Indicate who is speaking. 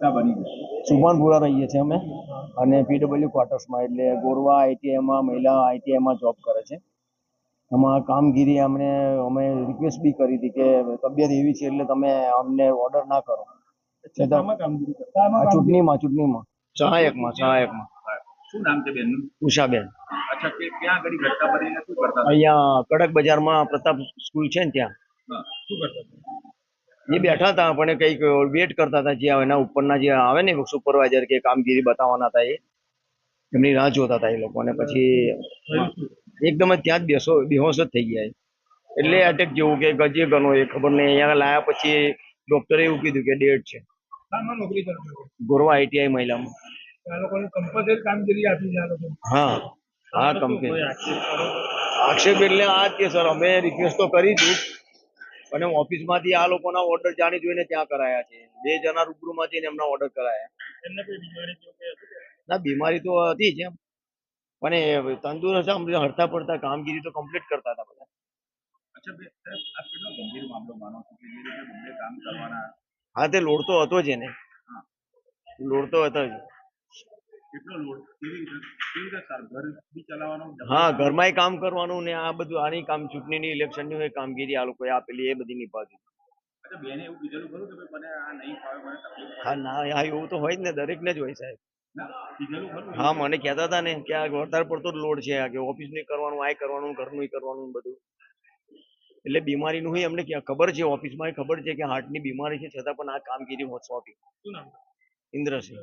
Speaker 1: બની ગયા
Speaker 2: સુભાનપુરા રહીએ છીએ અમે અને પીડબ્લ્યુ ક્વાર્ટર્સમાં એટલે ગોરવા આઈટીઆઈમાં મહિલા આઈટીઆઈમાં જોબ કરે છે. એમાં કામગીરી અમે રિક્વેસ્ટ બી કરી હતી કે તબિયત એવી છે એટલે તમે અમને ઓર્ડર ના કરો. ચૂંટણીમાં સહાયકમાં
Speaker 1: શું નામ છે બેનનું?
Speaker 2: ઉષાબેન.
Speaker 1: અચ્છા, કે ક્યાં આગળ ઘટના બનીને શું કરતા હતા?
Speaker 2: અહીંયા કડક બજારમાં પ્રતાપ સ્કૂલ છે ને ત્યાં
Speaker 1: હા, શું કરતા હતા?
Speaker 2: એ બેઠા હતા પણ કંઈક વેટ કરતા હતા. જે એના ઉપરના જે આવે ને સુપરવાઇઝર કે કામગીરી બતાવવાના હતા એમની રાહ જોતા હતા એ લોકો. અને પછી એકદમ જ ત્યાં જ બેહોશ જ થઈ ગયા. એટલે અટેક જેવું કે ગજે ગનો એ ખબર નહીં. અહીંયા લાયા પછી ડોક્ટરે એવું કીધું કે ડેડ છે.
Speaker 1: નોકરી કરતો
Speaker 2: ગોરવા આઈટીઆઈ મહિલામાં.
Speaker 1: આ લોકોને કમ્પલસરી કામગીરી આપી છે આ લોકો.
Speaker 2: હા હા, કંપની આક્ષેપ એટલે આ જ કે સર અમે રિક્વેસ્ટ તો કરી હતી અને ઓફિસમાંથી આ લોકોના ઓર્ડર જાણી જોઈને ત્યાં કરાયા છે. 2 જણા રૂબરૂમાંથી એમના ઓર્ડર કરાયા.
Speaker 1: એમને કોઈ બીમારી
Speaker 2: ના, બીમારી તો હતી જ એમ, પણ એ તંદુરસ્ત હડતા પડતા કામગીરી તો કમ્પ્લીટ કરતા હતા બધા.
Speaker 1: અચ્છા, આ કેટલો ગંભીર મામલો માનો છો કે જે રીતે બંને કામ કરવાના?
Speaker 2: હા, તે લોડ તો હતો જ એને. લોડ તો હતો જ.
Speaker 1: કેટલો લોડ? કેવી રીતે ઘર બી ચલાવવાનો?
Speaker 2: હા, ઘરમાંય કામ કરવાનું ને આ બધું આની કામ ચૂંટણીની ઇલેક્શનની કામગીરી આ લોકોએ આપેલી એ બધી નિભાવી.
Speaker 1: અચ્છા, બેને એવું કીધેલું ખરું કે મને આ નહીં ફાવે, મને તકલીફ?
Speaker 2: હા ના, હા એવું તો હોય જ ને, દરેકને જ હોય સાહેબ.
Speaker 1: કીધેલું ખરું?
Speaker 2: હા, મને કહેતા હતા ને કે આ વધારે પડતો લોડ છે, કે ઓફિસ નહીં કરવાનું, આ કરવાનું, ઘરનું કરવાનું બધું. એટલે બીમારીનું અમને ખબર છે, ઓફિસમાં ખબર છે કે હાર્ટની બીમારી છે, છતાં પણ આ કામગીરી સોંપી.
Speaker 1: શું નામ?
Speaker 2: ઇન્દ્રસિંહ.